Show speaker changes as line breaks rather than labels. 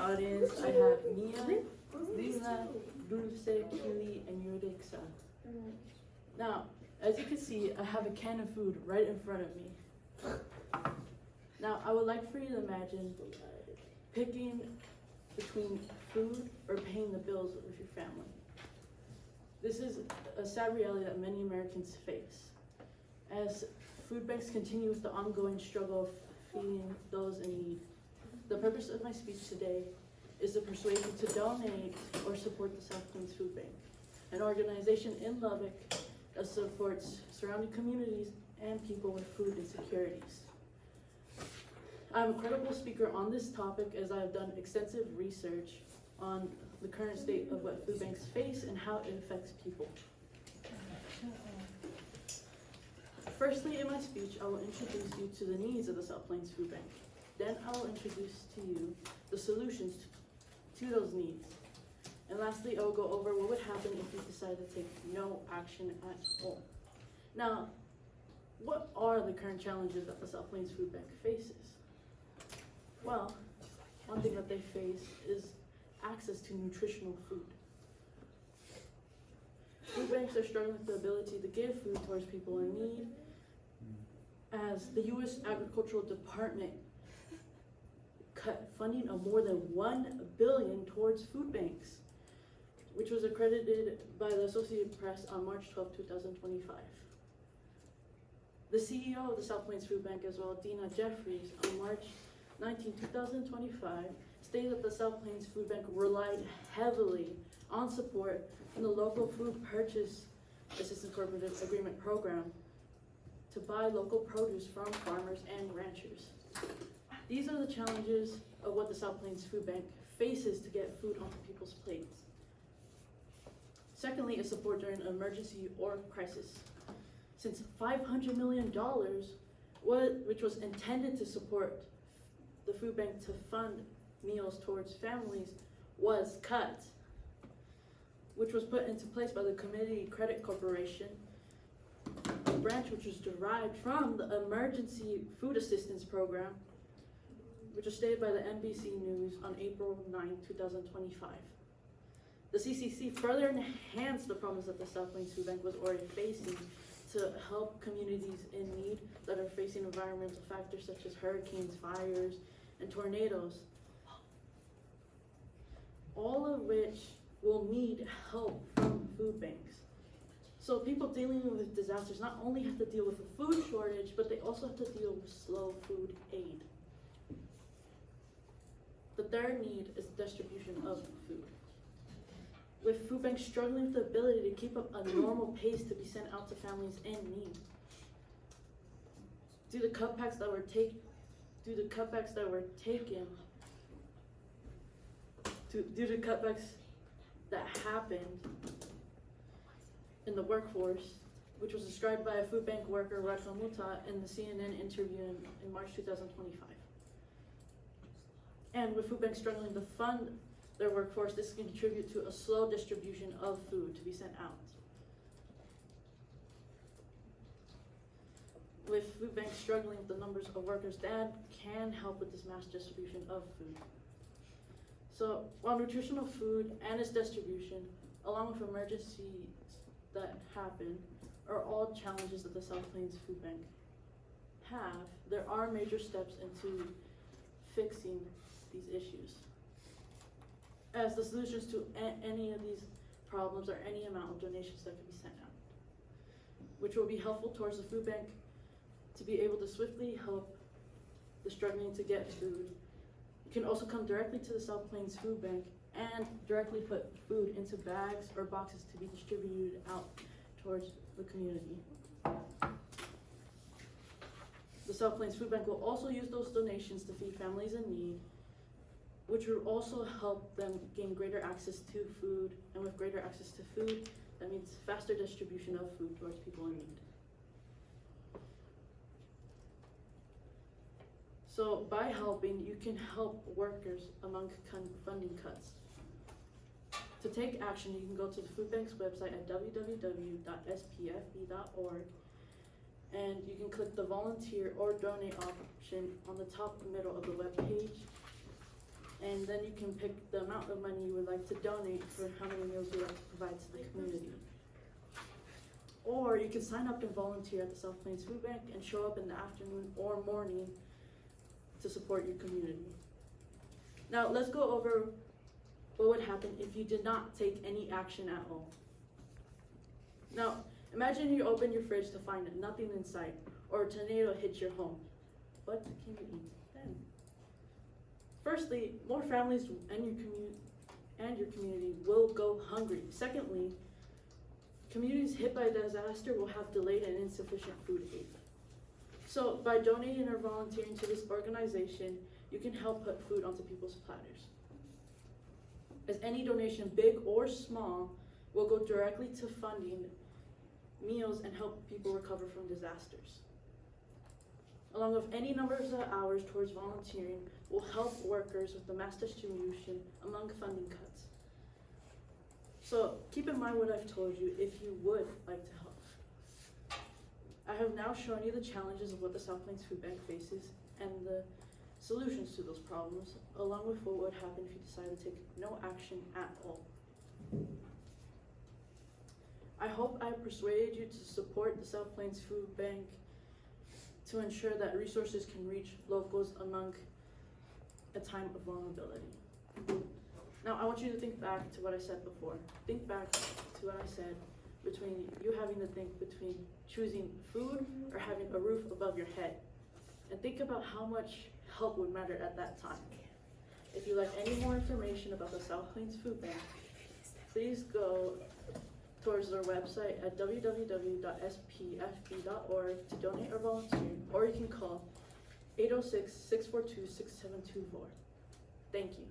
audience, I have Nia, Lila, Dulce, Kili, and Yurixa. Now, as you can see, I have a can of food right in front of me. Now, I would like for you to imagine picking between food or paying the bills with your family. This is a sad reality that many Americans face. As food banks continue with the ongoing struggle of feeding those in need, the purpose of my speech today is to persuade you to donate or support the South Plains Food Bank, an organization in Lubbock that supports surrounding communities and people with food insecurities. I'm a credible speaker on this topic as I have done extensive research on the current state of what food banks face and how it affects people. Firstly, in my speech, I will introduce you to the needs of the South Plains Food Bank. Then I will introduce to you the solutions to those needs. And lastly, I will go over what would happen if you decide to take no action at all. Now, what are the current challenges that the South Plains Food Bank faces? Well, one thing that they face is access to nutritional food. Food banks are struggling with the ability to give food towards people in need, as the U.S. Agricultural Department cut funding of more than $1 billion towards food banks, which was accredited by the Associated Press on March 12, 2025. The CEO of the South Plains Food Bank as well, Dina Jeffries, on March 19, 2025, stated that the South Plains Food Bank relied heavily on support from the local food purchase assistance cooperative agreement program to buy local produce from farmers and ranchers. These are the challenges of what the South Plains Food Bank faces to get food onto people's plates. Secondly, is support during an emergency or crisis. Since $500 million, which was intended to support the food bank to fund meals towards families, was cut, which was put into place by the Community Credit Corporation, a branch which was derived from the Emergency Food Assistance Program, which was stated by the NBC News on April 9, 2025. The CCC further enhanced the problems that the South Plains Food Bank was already facing to help communities in need that are facing environmental factors such as hurricanes, fires, and tornadoes, all of which will need help from food banks. So people dealing with disasters not only have to deal with a food shortage, but they also have to deal with slow food aid. The third need is distribution of food. With food banks struggling with the ability to keep up a normal pace to be sent out to families in need. Due to cutbacks that were taken, due to cutbacks that happened in the workforce, which was described by a food bank worker, Rachel Muta, in the CNN interview in March 2025. And with food banks struggling to fund their workforce, this can contribute to a slow distribution of food to be sent out. With food banks struggling with the numbers of workers, that can help with this mass distribution of food. So while nutritional food and its distribution, along with emergencies that happen, are all challenges that the South Plains Food Bank have, there are major steps into fixing these issues. As the solutions to any of these problems are any amount of donations that can be sent out, which will be helpful towards the food bank to be able to swiftly help the struggling to get food. You can also come directly to the South Plains Food Bank and directly put food into bags or boxes to be distributed out towards the community. The South Plains Food Bank will also use those donations to feed families in need, which will also help them gain greater access to food, and with greater access to food, that means faster distribution of food towards people in need. So by helping, you can help workers among funding cuts. To take action, you can go to the food bank's website at www.spfb.org, and you can click the volunteer or donate option on the top middle of the web page. And and then you can pick the amount of money you would like to donate for how many meals you would like to provide to the community. Or you can sign up and volunteer at the South Plains Food Bank and show up in the afternoon or morning to support your community. Now let's go over what would happen if you did not take any action at all. Now, imagine you open your fridge to find nothing inside, or a tornado hits your home. What can you eat then? Firstly, more families and your community will go hungry. Secondly, communities hit by a disaster will have delayed and insufficient food aid. So by donating or volunteering to this organization, you can help put food onto people's platters. As any donation, big or small, will go directly to funding meals and help people recover from disasters. Along with any numbers of hours towards volunteering will help workers with the mass distribution among funding cuts. So keep in mind what I've told you if you would like to help. I have now shown you the challenges of what the South Plains Food Bank faces and the solutions to those problems, along with what would happen if you decide to take no action at all. I hope I persuaded you to support the South Plains Food Bank to ensure that resources can reach locals among a time of vulnerability. Now, I want you to think back to what I said before. Think back to what I said between you having to think between choosing food or having a roof above your head. And think about how much help would matter at that time. If you'd like any more information about the South Plains Food Bank, please go towards their website at www.spfb.org to donate or volunteer, or you can call 806-642-6724. Thank you.